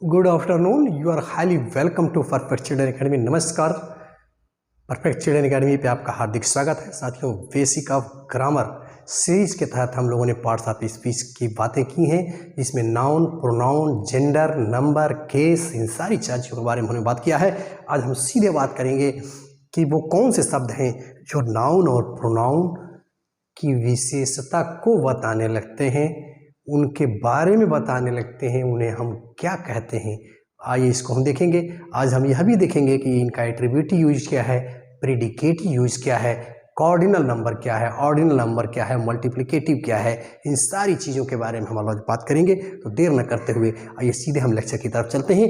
Good afternoon, you are highly welcome to Perfect Children Academy. नमस्कार, Perfect Children Academy पे आपका हार्दिक स्वागत है। साथियों, बेसिक ऑफ ग्रामर सीरीज के तहत हम लोगों ने पार्ट्स ऑफ स्पीच की बातें की हैं, जिसमें noun, pronoun, gender, number, case, इन सारी चीज़ों के बारे में हमने बात किया है। आज हम सीधे बात करेंगे कि वो कौन से शब्द हैं जो नाउन और प्रोनाउन की विशेषता को बताने लगते हैं, उनके बारे में बताने लगते हैं, उन्हें हम क्या कहते हैं। आइए इसको हम देखेंगे। आज हम यह भी देखेंगे कि इनका एट्रीब्यूटिव यूज क्या है, प्रेडिकेटिव यूज क्या है, कॉर्डिनल नंबर क्या है, ऑर्डिनल नंबर क्या है, मल्टीप्लिकेटिव क्या है। इन सारी चीज़ों के बारे में हम आज बात करेंगे। तो देर न करते हुए आइए सीधे हम लेक्चर की तरफ चलते हैं।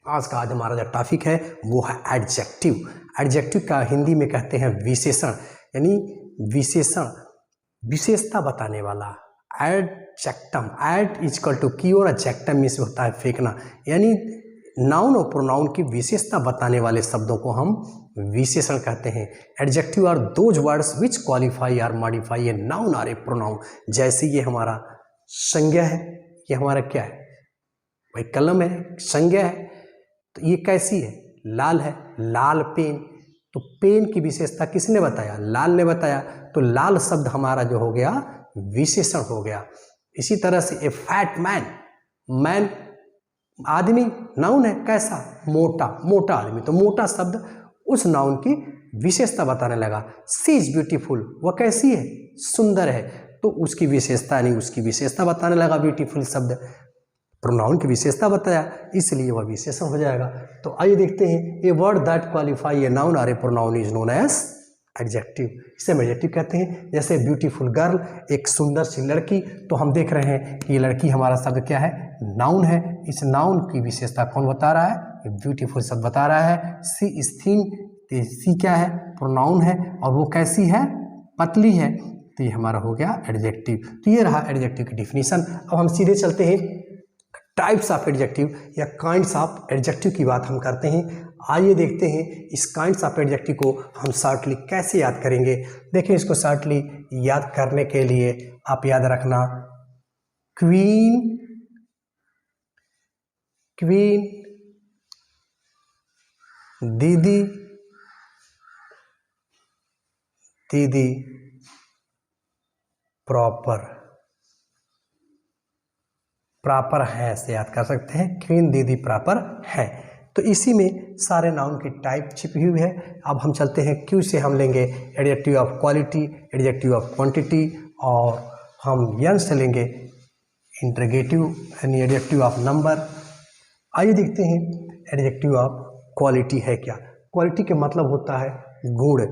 आज हमारा जो टॉपिक है वो है एडजेक्टिव। एडजेक्टिव का हिंदी में कहते हैं विशेषण, यानी विशेषण, विशेषता बताने वाला। एडजेक्टम, एड इजकल टू की और एडजेक्टम में से होता है फेंकना, यानी नाउन और प्रोनाउन की विशेषता बताने वाले शब्दों को हम विशेषण कहते हैं। Adjective are those words which qualify or modify a noun और ए प्रोनाउन। जैसे ये हमारा संज्ञा है, ये हमारा क्या है भाई, कलम है, संज्ञा है। तो ये कैसी है, लाल है, लाल पेन। तो पेन की विशेषता किसने बताया, लाल ने बताया। तो लाल शब्द हमारा जो हो गया विशेषण हो गया। इसी तरह से ए फैट मैन, मैन आदमी नाउन है, कैसा, मोटा, मोटा आदमी। तो मोटा शब्द उस नाउन की विशेषता बताने लगा। सी इज ब्यूटीफुल, वह कैसी है, सुंदर है। तो उसकी विशेषता नहीं, उसकी विशेषता बताने लगा ब्यूटीफुल शब्द। प्रोनाउन की विशेषता बताया, इसलिए वह विशेषण हो जाएगा। तो आइए देखते हैं, a word that qualify a noun और a pronoun is known as adjective. इसे हम एडजेक्टिव कहते हैं। जैसे ब्यूटीफुल गर्ल, एक सुंदर सी लड़की। तो हम देख रहे हैं कि ये लड़की हमारा शब्द क्या है, नाउन है। इस नाउन की विशेषता कौन बता रहा है, ये ब्यूटीफुल शब्द बता रहा है। सी इज थिन, तो सी क्या है, प्रोनाउन है, और वो कैसी है, पतली है। तो ये हमारा हो गया एडजेक्टिव। तो ये रहा एडजेक्टिव की डिफिनीशन। अब हम सीधे चलते हैं टाइप्स ऑफ एडजेक्टिव या काइंड्स ऑफ एडजेक्टिव की बात हम करते हैं। आइए देखते हैं इस काइंड्स ऑफ एडजेक्टिव को हम शॉर्टली कैसे याद करेंगे। देखिए, इसको शॉर्टली याद करने के लिए आप याद रखना, क्वीन, क्वीन, दीदी, दीदी, प्रॉपर, प्रॉपर है से याद कर सकते हैं। क्वीन, दीदी, प्रॉपर है। तो इसी में सारे नाउन की टाइप छिपी हुई है। अब हम चलते हैं क्यू से, हम लेंगे adjective of quality, adjective of quantity, और हम यन से लेंगे इंटरगेटिव यानी एडजेक्टिव ऑफ नंबर। आइए देखते हैं एडजेक्टिव ऑफ क्वालिटी है क्या। क्वालिटी के मतलब होता है गुण,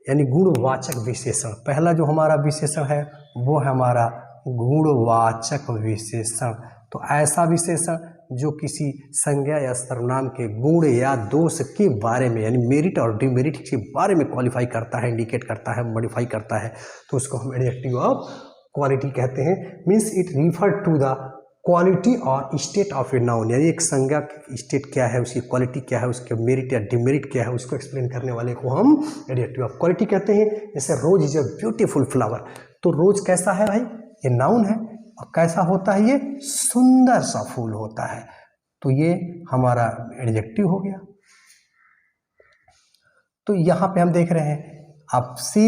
यानी गुणवाचक विशेषण। पहला जो हमारा विशेषण है वो है हमारा गुणवाचक विशेषण। तो ऐसा विशेषण जो किसी संज्ञा या सर्वनाम के गुण या दोष के बारे में, यानी मेरिट और डिमेरिट के बारे में क्वालिफाई करता है, इंडिकेट करता है, मॉडिफाई करता है, तो उसको हम एडजेक्टिव ऑफ क्वालिटी कहते हैं। Means it refer to the quality और स्टेट ऑफ ए नाउन, यानी एक संज्ञा की स्टेट क्या है, उसकी क्वालिटी क्या है, उसके मेरिट या डिमेरिट क्या है, उसको एक्सप्लेन करने वाले को हम एडजेक्टिव ऑफ क्वालिटी कहते हैं। जैसे रोज इज अ ब्यूटीफुल फ्लावर। तो रोज कैसा है भाई, ये नाउन है, और कैसा होता है, ये सुंदर सा फूल होता है। तो ये हमारा एडजेक्टिव हो गया। तो यहां पे हम देख रहे हैं, अब सी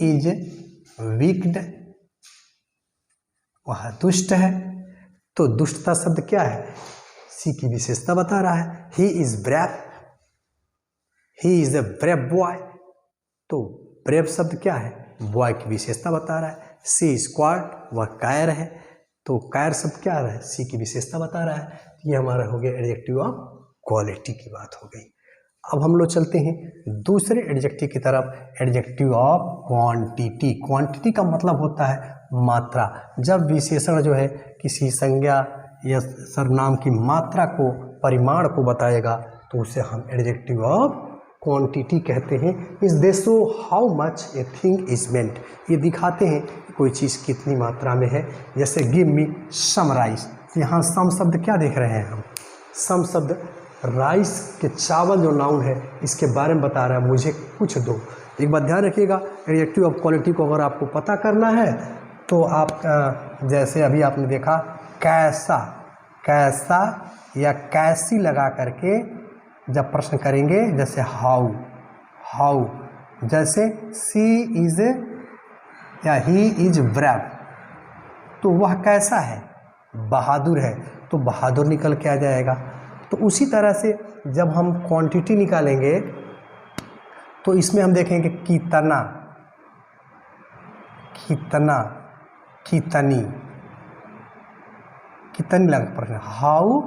इज विक्ड, वह दुष्ट है। तो दुष्टता शब्द क्या है, सी की विशेषता बता रहा है। He is brave, he is a brave boy. तो ब्रेव शब्द क्या है, बॉय की विशेषता बता रहा है। सी इज क्वार्ट, वह कायर है। तो कायर शब्द क्या है, सी की विशेषता बता रहा है। ये हमारा हो गया एडजेक्टिव ऑफ क्वालिटी की बात हो गई। अब हम लोग चलते हैं दूसरे एडजेक्टिव की तरफ, एडजेक्टिव ऑफ क्वांटिटी। क्वांटिटी का मतलब होता है मात्रा। जब विशेषण जो है किसी संज्ञा या सर्वनाम की मात्रा को, परिमाण को बताएगा, तो उसे हम एडजेक्टिव ऑफ क्वांटिटी कहते हैं। इस दे show how much a thing is meant, ये दिखाते हैं कि कोई चीज़ कितनी मात्रा में है। जैसे गिव मी सम राइस, यहाँ सम शब्द क्या देख रहे हैं हम, सम शब्द राइस के चावल जो नाउन है इसके बारे में बता रहा है, मुझे कुछ दो। एक बात ध्यान रखिएगा, एडजेक्टिव ऑफ क्वालिटी को अगर आपको पता करना है तो आप जैसे अभी आपने देखा कैसा, कैसा या कैसी लगा करके जब प्रश्न करेंगे, जैसे हाउ, हाउ, जैसे सी इज या ही इज ब्रेव, तो वह कैसा है, बहादुर है, तो बहादुर निकल के आ जाएगा। तो उसी तरह से जब हम क्वांटिटी निकालेंगे तो इसमें हम देखेंगे कितना, कितना, कितनी, कितनी लगा प्रश्न, हाउ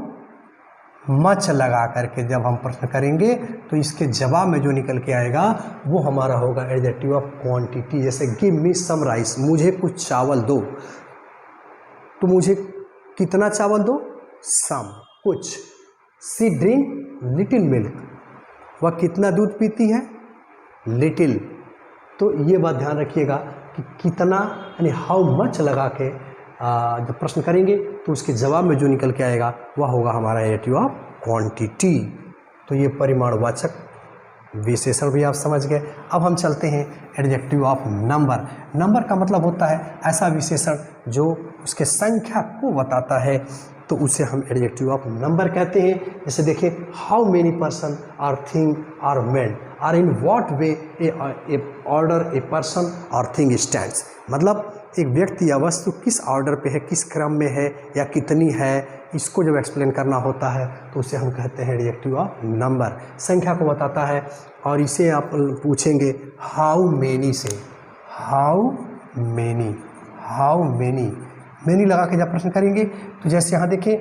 मच लगा करके जब हम प्रश्न करेंगे तो इसके जवाब में जो निकल के आएगा वो हमारा होगा एडजेक्टिव ऑफ क्वांटिटी। जैसे गिव मी सम राइस, मुझे कुछ चावल दो, तो मुझे कितना चावल दो, सम, कुछ। सी ड्रिंक लिटिल मिल्क, वह कितना दूध पीती है, लिटिल। तो ये बात ध्यान रखिएगा कि कितना यानी हाउ मच लगा के जब प्रश्न करेंगे तो उसके जवाब में जो निकल के आएगा वह होगा हमारा एडजेक्टिव ऑफ क्वांटिटी। तो ये परिमाणवाचक विशेषण भी आप समझ गए। अब हम चलते हैं एडजेक्टिव ऑफ नंबर। नंबर का मतलब होता है ऐसा विशेषण जो उसके संख्या को बताता है, तो उसे हम एडजेक्टिव ऑफ नंबर कहते हैं। जैसे देखिए, how many person or thing or men or in what way a order a person और थिंग स्टैंड्स, मतलब एक व्यक्ति या वस्तु किस ऑर्डर पे है, किस क्रम में है या कितनी है, इसको जब एक्सप्लेन करना होता है तो उसे हम कहते हैं एडजेक्टिव ऑफ नंबर। संख्या को बताता है। और इसे आप पूछेंगे हाउ मेनी से, how many, how many, many लगा के जब प्रश्न करेंगे तो जैसे यहाँ देखें,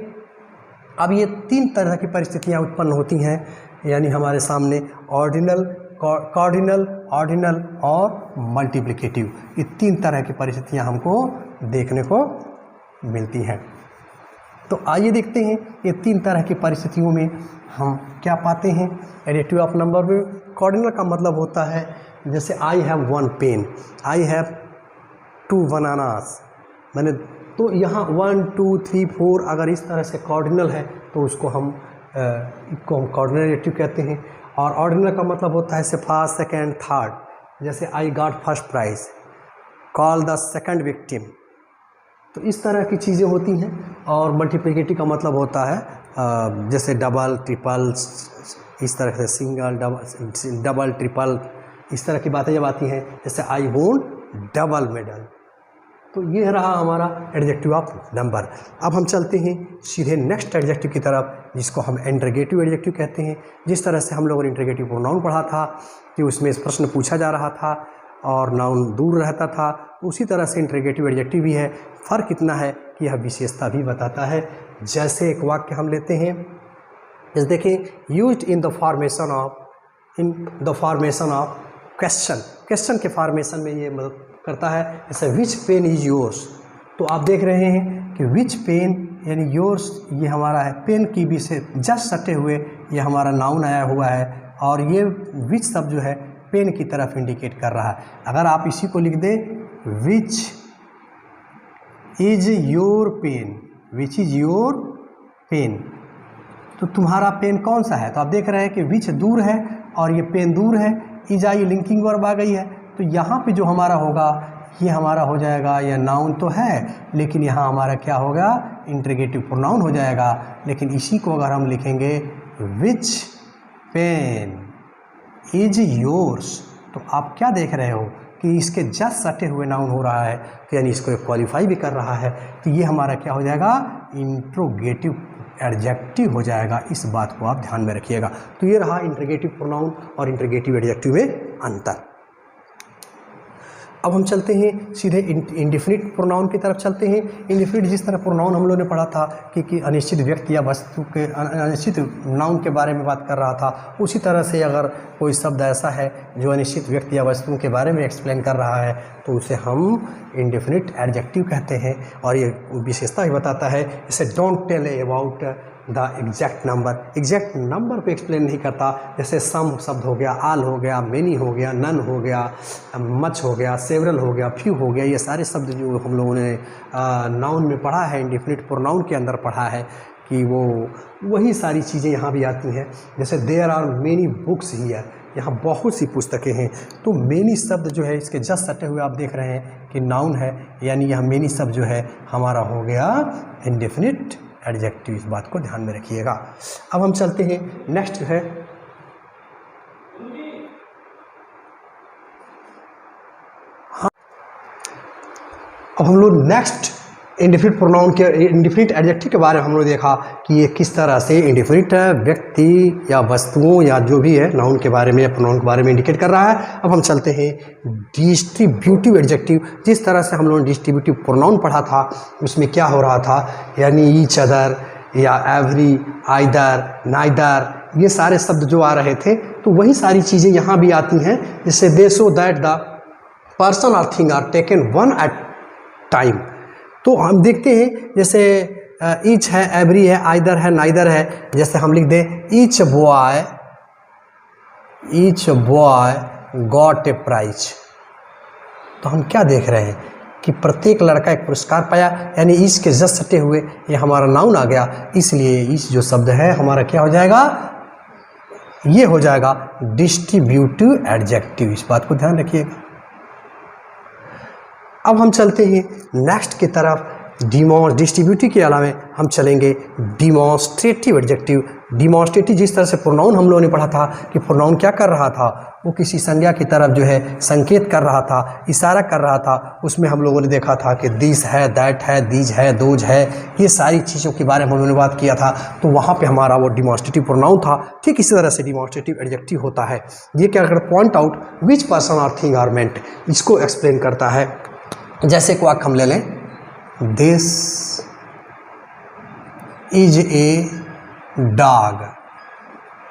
अब ये तीन तरह की परिस्थितियाँ उत्पन्न होती हैं, यानी हमारे सामने ऑर्डिनल, कार्डिनल, ऑर्डिनल और मल्टीप्लिकेटिव, ये तीन तरह की परिस्थितियां हमको देखने को मिलती हैं। तो आइए देखते हैं ये तीन तरह की परिस्थितियों में हम क्या पाते हैं एडजेक्टिव ऑफ नंबर में। कार्डिनल का मतलब होता है जैसे I have one pen, I have two bananas, मैंने, तो यहाँ 1 2 3 4 अगर इस तरह से कार्डिनल है तो उसको हम कार्डिनल एडजेक्टिव कहते हैं। और ऑर्डिनल का मतलब होता है जैसे फर्स्ट, सेकेंड, थर्ड, जैसे I got first prize, call the second victim, तो इस तरह की चीज़ें होती हैं। और मल्टीप्लिकेटिव का मतलब होता है जैसे डबल, ट्रिपल, इस तरह से सिंगल, डबल, ट्रिपल, इस तरह की बातें जब आती हैं, जैसे आई वोन डबल मेडल। तो ये रहा हमारा एडजेक्टिव ऑफ नंबर। अब हम चलते हैं सीधे नेक्स्ट एडजेक्टिव की तरफ, जिसको हम इंटरोगेटिव एडजेक्टिव कहते हैं। जिस तरह से हम लोगों ने इंटरोगेटिव प्रोनाउन पढ़ा था कि उसमें प्रश्न पूछा जा रहा था और नाउन दूर रहता था, उसी तरह से इंटरोगेटिव एडजेक्टिव भी है। फ़र्क इतना है कि यह विशेषता भी बताता है। जैसे एक वाक्य हम लेते हैं, जैसे देखें, used in the formation of, in the formation of question, question के फॉर्मेशन में ये मदद करता है। जैसे विच पेन इज योर्स, तो आप देख रहे हैं कि विच पेन यानी योर्स, ये हमारा है, पेन की भी से जस्ट सटे हुए ये हमारा नाउन आया हुआ है, और ये विच शब्द जो है पेन की तरफ इंडिकेट कर रहा है। अगर आप इसी को लिख दें, which is your pen, which is your pen, तो तुम्हारा पेन कौन सा है। तो आप देख रहे हैं कि विच दूर है और ये पेन दूर है, इज आई लिंकिंग वर्ब आ गई है, तो यहाँ पे जो हमारा होगा ये हमारा हो जाएगा, यह नाउन तो है लेकिन यहाँ हमारा क्या होगा, इंटरोगेटिव प्रोनाउन हो जाएगा। लेकिन इसी को अगर हम लिखेंगे विच पेन इज योर्स, तो आप क्या देख रहे हो कि इसके जस्ट सटे हुए नाउन हो रहा है, तो यानी इसको क्वालिफाई भी कर रहा है, तो ये हमारा क्या हो जाएगा, इंटरोगेटिव एडजेक्टिव हो जाएगा। इस बात को आप ध्यान में रखिएगा। तो ये रहा इंटरोगेटिव प्रोनाउन और इंटरोगेटिव एडजेक्टिव में अंतर। अब हम चलते हैं सीधे इंडिफिनिट प्रोनाउन की तरफ चलते हैं। इंडिफिनिट जिस तरह प्रोनाउन हम लोगों ने पढ़ा था कि अनिश्चित व्यक्ति या वस्तु के अनिश्चित नाउन के बारे में बात कर रहा था, उसी तरह से अगर कोई शब्द ऐसा है जो अनिश्चित व्यक्ति या वस्तुओं के बारे में एक्सप्लेन कर रहा है तो उसे हम इंडिफिनिट एडजेक्टिव कहते हैं। और ये विशेषता भी बताता है, जैसे don't tell about the exact number, exact number को एक्सप्लेन नहीं करता। जैसे सम शब्द हो गया, आल हो गया, मेनी हो गया, नन हो गया, मच हो गया, सेवरल हो गया, फ्यू हो गया, ये सारे शब्द जो हम लोगों ने नाउन में पढ़ा है, इंडिफिनिट प्रोनाउन के अंदर पढ़ा है कि वो वही सारी चीज़ें यहाँ भी आती हैं। जैसे there are many books here, यहाँ बहुत सी पुस्तकें हैं, तो मेनी शब्द जो है इसके जस्ट सटे हुए आप देख रहे हैं कि नाउन है, यानी यह मेनी शब्द जो है हमारा हो गया इंडेफिनिट एडजेक्टिव, इस बात को ध्यान में रखिएगा। अब हम चलते हैं नेक्स्ट है अब हम लोग नेक्स्ट इंडिफिनिट प्रोनाउन के इंडिफिनिट एडजेक्टिव के बारे में हम लोग देखा कि ये किस तरह से इंडिफिनिट व्यक्ति या वस्तुओं या जो भी है नाउन के बारे में या प्रोनाउन के बारे में इंडिकेट कर रहा है। अब हम चलते हैं डिस्ट्रीब्यूटिव एडजेक्टिव। जिस तरह से हम लोगों ने डिस्ट्रीब्यूटिव प्रोनाउन पढ़ा था उसमें क्या हो रहा था, यानी ईच अदर या एवरी, आइदर, नाइदर, ये सारे शब्द जो आ रहे थे तो वही सारी चीज़ें यहाँ भी आती हैं, जिससे they show that the person और thing are taken one at time. तो हम देखते हैं जैसे ईच है, एवरी है, आइदर है, नाइदर है। जैसे हम लिख दें each boy got a prize, तो हम क्या देख रहे हैं कि प्रत्येक लड़का एक पुरस्कार पाया, यानी ईच के जस्ट सटे हुए ये हमारा नाउन आ गया, इसलिए ईच जो शब्द है हमारा क्या हो जाएगा, ये हो जाएगा डिस्ट्रीब्यूटिव एडजेक्टिव। इस बात को ध्यान रखिएगा। अब हम चलते हैं नेक्स्ट की तरफ। डिस्ट्रीब्यूटिव के अलावा हम चलेंगे डिमॉन्स्ट्रेटिव एडजेक्टिव। डिमॉन्स्ट्रेटिव जिस तरह से प्रोनाउन हम लोगों ने पढ़ा था कि प्रोनाउन क्या कर रहा था, वो किसी संज्ञा की तरफ जो है संकेत कर रहा था, इशारा कर रहा था। उसमें हम लोगों ने देखा था कि दिस है, दैट है, दीज है, दोज है, ये सारी चीज़ों के बारे में हम लोगों ने बात किया था। तो वहाँ पे हमारा वो डिमॉन्स्ट्रेटिव प्रोनाउन था। ठीक इसी तरह से डिमॉन्स्ट्रेटिव एडजेक्टिव होता है, ये क्या करता है, पॉइंट आउट विच पर्सन और थिंग आर मेंट, इसको एक्सप्लेन करता है। जैसे को हम ले लें, दिस इज ए डॉग,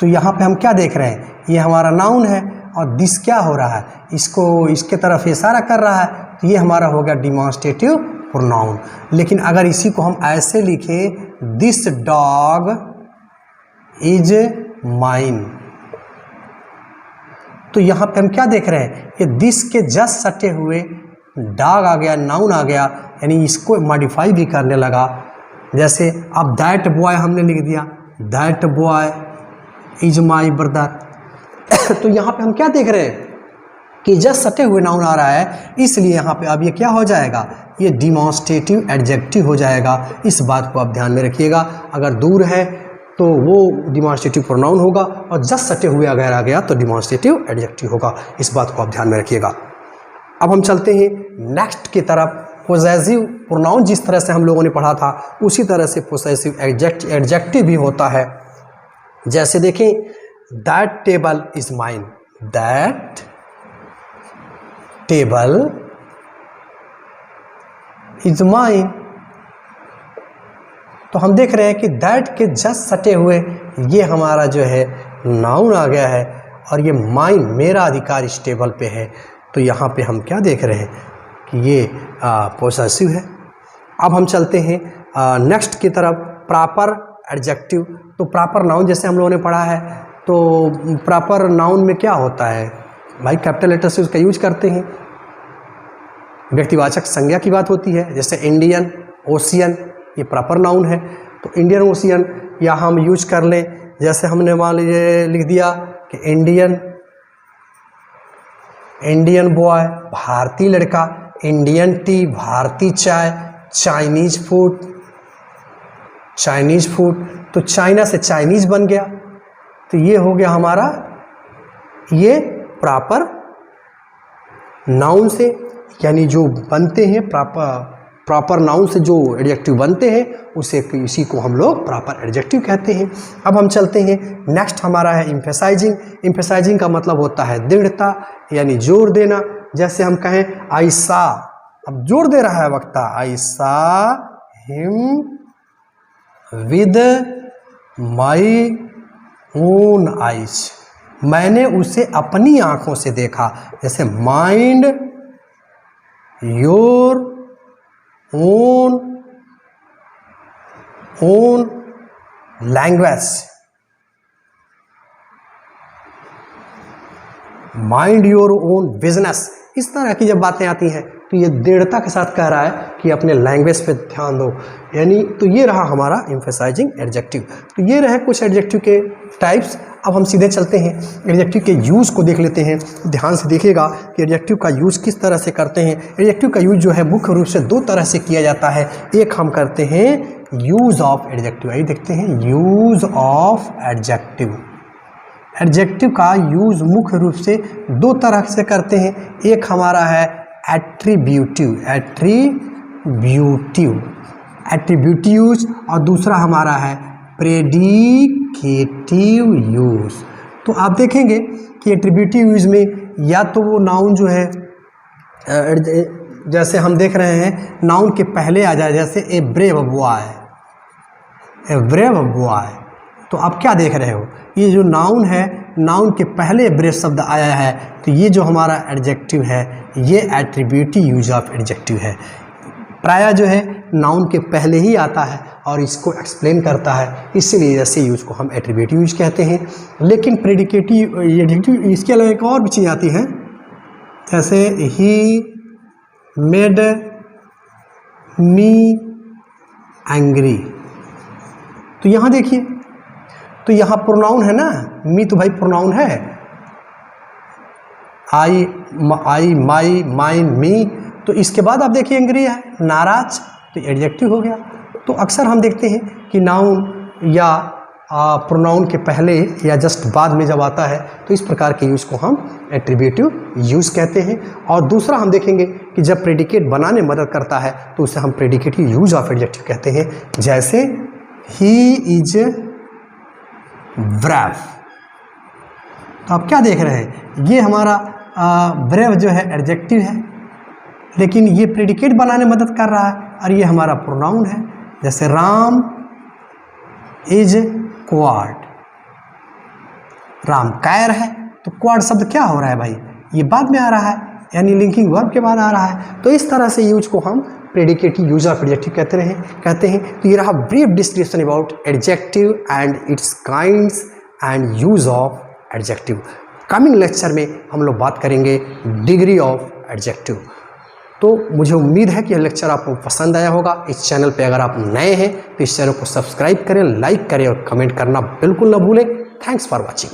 तो यहाँ पे हम क्या देख रहे हैं, ये हमारा नाउन है और दिस क्या हो रहा है, इसको इसके तरफ इशारा कर रहा है, तो ये हमारा हो गया डिमॉन्स्ट्रेटिव प्रोनाउन। लेकिन अगर इसी को हम ऐसे लिखें, दिस डॉग इज माइन, तो यहाँ पे हम क्या देख रहे हैं, ये दिस के जस्ट सटे हुए डॉग आ गया, नाउन आ गया, यानी इसको मॉडिफाई भी करने लगा। जैसे अब दैट बॉय हमने लिख दिया, that boy is my brother. तो यहाँ पे हम क्या देख रहे हैं कि जस्ट सटे हुए नाउन आ रहा है, इसलिए यहाँ पे अब ये क्या हो जाएगा, ये डिमॉन्स्ट्रेटिव एडजेक्टिव हो जाएगा। इस बात को आप ध्यान में रखिएगा। अगर दूर है तो वो डिमॉन्स्ट्रेटिव प्रोनाउन होगा और जस्ट सटे हुए अगर आ गया तो डिमॉन्स्ट्रेटिव एडजेक्टिव होगा। इस बात को आप ध्यान में रखिएगा। अब हम चलते हैं नेक्स्ट की तरफ। पोजेसिव प्रोनाउन जिस तरह से हम लोगों ने पढ़ा था उसी तरह से पोजेसिव एडजेक्टिव भी होता है। जैसे देखें, that table is mine, that table is mine. तो हम देख रहे हैं कि दैट के जस्ट सटे हुए ये हमारा जो है नाउन आ गया है और ये माइन, मेरा अधिकार इस टेबल पे है। तो यहाँ पे हम क्या देख रहे हैं कि ये पोसेसिव है। अब हम चलते हैं नेक्स्ट की तरफ, प्रॉपर एडजेक्टिव। तो प्रॉपर नाउन जैसे हम लोगों ने पढ़ा है, तो प्रॉपर नाउन में क्या होता है भाई, कैपिटल लेटर से उसका यूज करते हैं, व्यक्तिवाचक संज्ञा की बात होती है। जैसे इंडियन ओशियन, ये प्रॉपर नाउन है, तो इंडियन ओशियन या हम यूज कर लें। जैसे हमने मान लीजिए लिख दिया कि इंडियन बॉय भारतीय लड़का, इंडियन टी भारतीय चाय, चाइनीज फूड, तो चाइना से चाइनीज बन गया। तो ये हो गया हमारा, ये प्रॉपर नाउन से, यानी जो बनते हैं प्रॉपर नाउन से जो एडजेक्टिव बनते हैं उसे, इसी को हम लोग प्रॉपर एडजेक्टिव कहते हैं। अब हम चलते हैं नेक्स्ट, हमारा है एम्फेसाइजिंग। एम्फेसाइजिंग का मतलब होता है दृढ़ता, यानी जोर देना। जैसे हम कहें आई सा, अब जोर दे रहा है वक्ता, I saw him with my own eyes, मैंने उसे अपनी आंखों से देखा। जैसे mind your own language, mind your own business, इस तरह की जब बातें आती हैं तो ये दृढ़ता के साथ कह रहा है कि अपने लैंग्वेज पे ध्यान दो, यानी तो ये रहा हमारा एम्फेसाइजिंग एडजेक्टिव। तो ये रहे कुछ एडजेक्टिव के टाइप्स। अब हम सीधे चलते हैं एडजेक्टिव के यूज़ को देख लेते हैं। ध्यान से देखिएगा कि एडजेक्टिव का यूज़ किस तरह से करते हैं। एडजेक्टिव का यूज़ जो है मुख्य रूप से दो तरह से किया जाता है। एक हम करते हैं यूज ऑफ एडजेक्टिव। आइए देखते हैं यूज ऑफ एडजेक्टिव। एडजेक्टिव का यूज मुख्य रूप से दो तरह से करते हैं। एक हमारा है एट्रीब्यूटिव, एट्रीब्यूटिव यूज, और दूसरा हमारा है प्रेडिकेटिव यूज। तो आप देखेंगे कि एट्रीब्यूटिव यूज में या तो वो नाउन जो है जैसे हम देख रहे हैं नाउन के पहले आ जाए, जैसे a brave boy, a brave boy. तो आप क्या देख रहे हो, ये जो नाउन है, नाउन के पहले ब्रेव शब्द आया है, तो ये जो हमारा एडजेक्टिव है ये एट्रीब्यूटिव यूज ऑफ एडजेक्टिव है। प्रायः जो है नाउन के पहले ही आता है और इसको एक्सप्लेन करता है, इसीलिए ऐसे यूज को हम एट्रीब्यूटिव यूज कहते हैं। लेकिन प्रेडिकेटिव एडजेक्टिव इसके अलावा एक और भी चीज़ आती है, जैसे ही मेड मी एंग्री। तो यहाँ देखिए, तो यहाँ प्रोनाउन है ना, मी तो भाई प्रोनाउन है, आई माई माइन मी। तो इसके बाद आप देखिए एंग्री है, नाराज, तो एडजेक्टिव हो गया। तो अक्सर हम देखते हैं कि नाउन या प्रोनाउन के पहले या जस्ट बाद में जब आता है तो इस प्रकार के यूज़ को हम एट्रीब्यूटिव यूज़ कहते हैं। और दूसरा हम देखेंगे कि जब प्रेडिकेट बनाने में मदद करता है तो उसे हम प्रेडिकेटिव यूज ऑफ एडजेक्टिव कहते हैं। जैसे ही इज ब्रेव। तो आप क्या देख रहे हैं, ये हमारा ब्रेव जो है एडजेक्टिव है, लेकिन ये प्रेडिकेट बनाने में मदद कर रहा है और ये हमारा प्रोनाउन है। जैसे राम इज क्वाड, राम कायर है, तो क्वाड शब्द क्या हो रहा है भाई, ये बाद में आ रहा है, यानी लिंकिंग वर्ब के बाद आ रहा है। तो इस तरह से यूज को हम प्रेडिकेटिव यूज ऑफ एडजेक्टिव कहते हैं। तो ये रहा brief description about adjective and it's kinds and use of adjective. Coming lecture में हम लोग बात करेंगे डिग्री ऑफ एडजेक्टिव। तो मुझे उम्मीद है कि यह लेक्चर आपको पसंद आया होगा। इस चैनल पे अगर आप नए हैं तो इस चैनल को सब्सक्राइब करें, लाइक करें और कमेंट करना बिल्कुल ना भूलें। Thanks for watching.